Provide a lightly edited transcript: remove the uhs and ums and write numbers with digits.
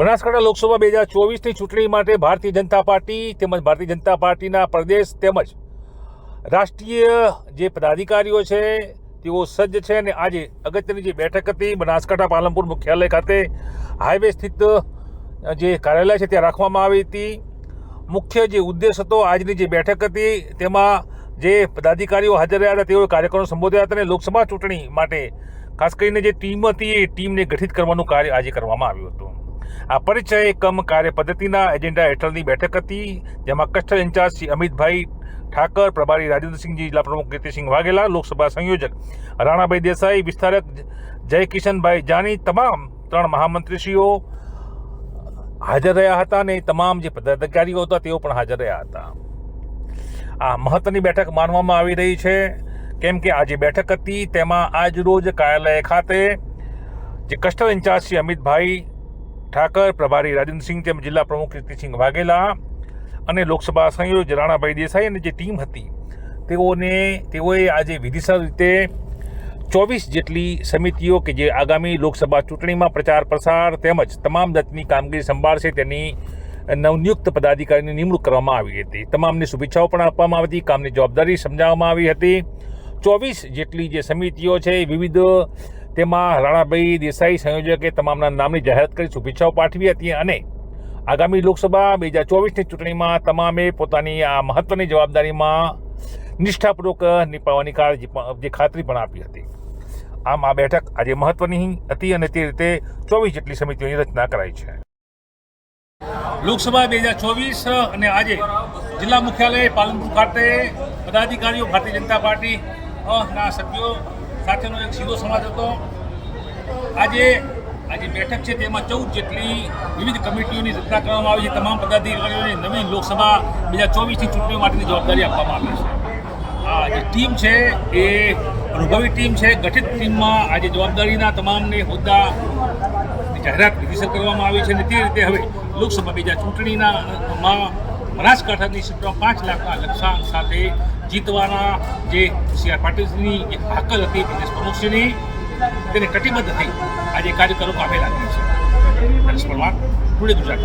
બનાસકાંઠા લોકસભા 2024ની ચૂંટણી માટે ભારતીય જનતા પાર્ટી તેમજ ભારતીય જનતા પાર્ટીના પ્રદેશ તેમજ રાષ્ટ્રીય જે પદાધિકારીઓ છે તેઓ સજ્જ છે અને આજે અગત્યની જે બેઠક હતી બનાસકાંઠા પાલનપુર મુખ્યાલય ખાતે હાઈવે સ્થિત જે કાર્યાલય છે ત્યાં રાખવામાં આવી હતી. મુખ્ય જે ઉદ્દેશ હતો આજની જે બેઠક હતી તેમાં જે પદાધિકારીઓ હાજર રહ્યા હતા તેઓએ કાર્યક્રમો સંબોધ્યા હતા અને લોકસભા ચૂંટણી માટે ખાસ કરીને જે ટીમ હતી એ ટીમને ગઠિત કરવાનું કાર્ય આજે કરવામાં આવ્યું હતું. આ પરિચય કમ કાર્ય પદ્ધતિના એજન્ડા હેઠળની બેઠક હતી, જેમાં કસ્ટર ઇન્ચાર્જ શ્રી અમિતભાઈ ઠાકર, પ્રભારી રાજેન્દ્રસિંહજી, જિલ્લા પ્રમુખ કીર્તિસિંહ વાઘેલા, લોકસભા સંયોજક રાણાભાઈ દેસાઈ, વિસ્તારક જયકિશનભાઈ જાની, તમામ 3 મહામંત્રીશ્રીઓ હાજર રહ્યા હતા અને તમામ જે પદાધિકારીઓ હતા તેઓ પણ હાજર રહ્યા હતા. આ મહત્વની બેઠક માનવામાં આવી રહી છે, કેમ કે આ જે બેઠક હતી તેમાં આજ રોજ કાર્યાલય ખાતે જે કસ્ટર ઇન્ચાર્જ શ્રી અમિતભાઈ ઠાકર, પ્રભારી રાજેન્દ્રસિંહ તેમજ જિલ્લા પ્રમુખ કીર્તિસિંહ વાઘેલા અને લોકસભા સંયોજક રાણાભાઈ દેસાઈ અને જે ટીમ હતી તેઓએ આજે વિધિસર રીતે 24 જેટલી સમિતિઓ કે જે આગામી લોકસભા ચૂંટણીમાં પ્રચાર પ્રસાર તેમજ તમામ જાતની કામગીરી સંભાળશે તેની નવનિયુક્ત પદાધિકારીની નિમણૂક કરવામાં આવી હતી. તમામને શુભેચ્છાઓ પણ આપવામાં આવી હતી, કામની જવાબદારી સમજાવવામાં આવી હતી. 24 જેટલી જે સમિતિઓ છે વિવિધ તેમાં રાણાભાઈ દેસાઈ સંયોજકે તમામના નામની જાહેરાત કરી શુભેચ્છાઓ પાઠવી હતી અને આગામી લોકસભા 2024ની ચૂંટણીમાં તમામે પોતાની આ મહત્વની જવાબદારીમાં નિષ્ઠાપૂર્વક નિભાવવાની જે ખાતરી પણ આપી હતી. આમ આ બેઠક આજે મહત્વની હતી અને તે રીતે 24 જેટલી સમિતિઓની રચના કરાઈ છે. લોકસભા 2024 અને આજે જિલ્લા મુખ્યાલય પાલનપુર ખાતે પદાધિકારીઓ ભારતીય જનતા પાર્ટી ના સભ્યો સાથેનો એક સીધો સંવાદ હતો. આજે બેઠક છે તેમાં 14 જેટલી વિવિધ કમિટીઓની રચના કરવામાં આવી છે. તમામ પદાધિકારીઓને નવીન લોકસભા 2024ની ચૂંટણીઓ માટેની જવાબદારી આપવામાં આવી છે. આ જે ટીમ છે એ અનુભવી ટીમ છે. ગઠિત ટીમમાં આજે જવાબદારીના તમામને હોદ્દાની જાહેરાત વિધિસર કરવામાં આવી છે અને તે રીતે હવે લોકસભા 2024 ચૂંટણીમાં બનાસકાંઠાની સીટમાં 5 લાખના લક્ષ્યાંક સાથે જીતવાના જે સી આર પાટીલની જે હાકલ હતી પ્રદેશ પ્રમુખશ્રીની તેને કટિબદ્ધ થઈ આજે કાર્યકરો કામે લાગ્યા છે. ટુડે ગુજરાત.